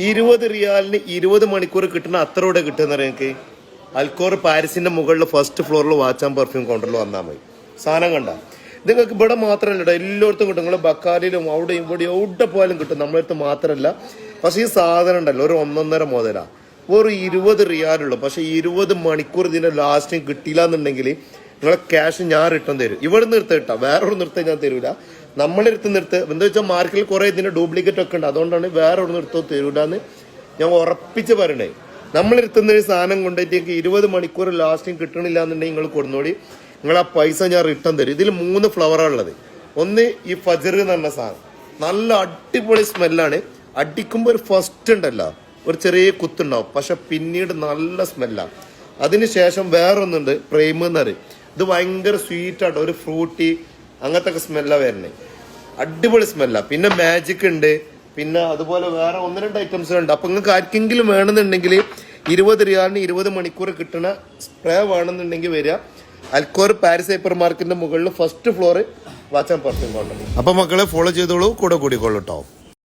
20 റിയാലിന് 20 മണിക്കൂർ കിട്ടുന്ന അത്ര കൂടെ കിട്ടുന്ന നിങ്ങൾക്ക് അൽക്കോർ പാരീസിന്റെ മുകളിൽ ഫസ്റ്റ് ഫ്ലോറിൽ വാച്ച് ആൻഡ് പെർഫ്യൂം കൗണ്ടറിൽ വന്നാൽ മതി. സാധനം കണ്ട നിങ്ങൾക്ക് ഇവിടെ മാത്രമല്ല എല്ലായിടത്തും കിട്ടും. നിങ്ങൾ ബക്കാലിലും അവിടെ ഇവിടെ എവിടെ പോയാലും കിട്ടും. നമ്മളടുത്ത് മാത്രമല്ല. പക്ഷെ ഈ സാധനം ഉണ്ടല്ലോ ഒരു 1.5 മുതലാ ഒരു 20 റിയാലുള്ളൂ. പക്ഷെ 20 മണിക്കൂർ ഇതിന്റെ ലാസ്റ്റിങ് കിട്ടിയില്ല എന്നുണ്ടെങ്കിൽ നിങ്ങളെ ക്യാഷ് ഞാൻ റിട്ടേൺ തരും. ഇവിടെ നിർത്ത കിട്ടാം, വേറൊരു നിർത്ത ഞാൻ തരൂല. നമ്മളെടുത്ത് നിർത്ത് എന്താ വെച്ചാൽ മാർക്കറ്റിൽ കുറെ ഇതിന്റെ ഡ്യൂപ്ലിക്കേറ്റ് ഒക്കെ ഉണ്ട്. അതുകൊണ്ടാണ് വേറെ ഒരു നിർത്തോ തരൂലെന്ന് ഞാൻ ഉറപ്പിച്ച് പറയണേ. നമ്മളെടുത്തുന്ന ഒരു സാധനം കൊണ്ടുപോയിട്ട് 20 മണിക്കൂർ ലാസ്റ്റിങ് കിട്ടണില്ല എന്നുണ്ടെങ്കിൽ നിങ്ങൾ കൊടുന്നോടി, നിങ്ങൾ ആ പൈസ ഞാൻ റിട്ടേൺ തരും. ഇതിൽ 3 ഫ്ലവറാണ് ഉള്ളത്. ഒന്ന് ഈ ഫജർ എന്ന് പറഞ്ഞ സാധനം, നല്ല അടിപൊളി സ്മെല്ലാണ്. അടിക്കുമ്പോൾ ഒരു ഫസ്റ്റ് ഉണ്ടല്ലോ ഒരു ചെറിയ കുത്തുണ്ടാവും, പക്ഷെ പിന്നീട് നല്ല സ്മെല്ലാണ്. അതിനുശേഷം വേറൊന്നുണ്ട് പ്രേം എന്ന് പറയും. ഇത് ഭയങ്കര സ്വീറ്റാട്ടോ, ഒരു ഫ്രൂട്ടി അങ്ങനത്തെ ഒക്കെ സ്മെല്ലാണ് വരുന്നത്. അടിപൊളി സ്മെല്ലാണ്. പിന്നെ മാജിക് ഉണ്ട്, പിന്നെ അതുപോലെ വേറെ 1-2 ഐറ്റംസ് ഉണ്ട്. അപ്പൊ നിങ്ങൾക്ക് ആർക്കെങ്കിലും വേണമെന്നുണ്ടെങ്കിൽ 20 റിയാലിന് 20 മണിക്കൂർ കിട്ടുന്ന സ്പ്രേ വേണമെന്നുണ്ടെങ്കിൽ വരിക. അൽക്കോർ പാരീസ് ഹൈപ്പർ മാർക്കറ്റിന്റെ മുകളിൽ first floor watch and perfume counter. അപ്പൊ മക്കളെ ഫോളോ ചെയ്തോളൂ, കൂടെ കൂടിക്കോളൂ കേട്ടോ.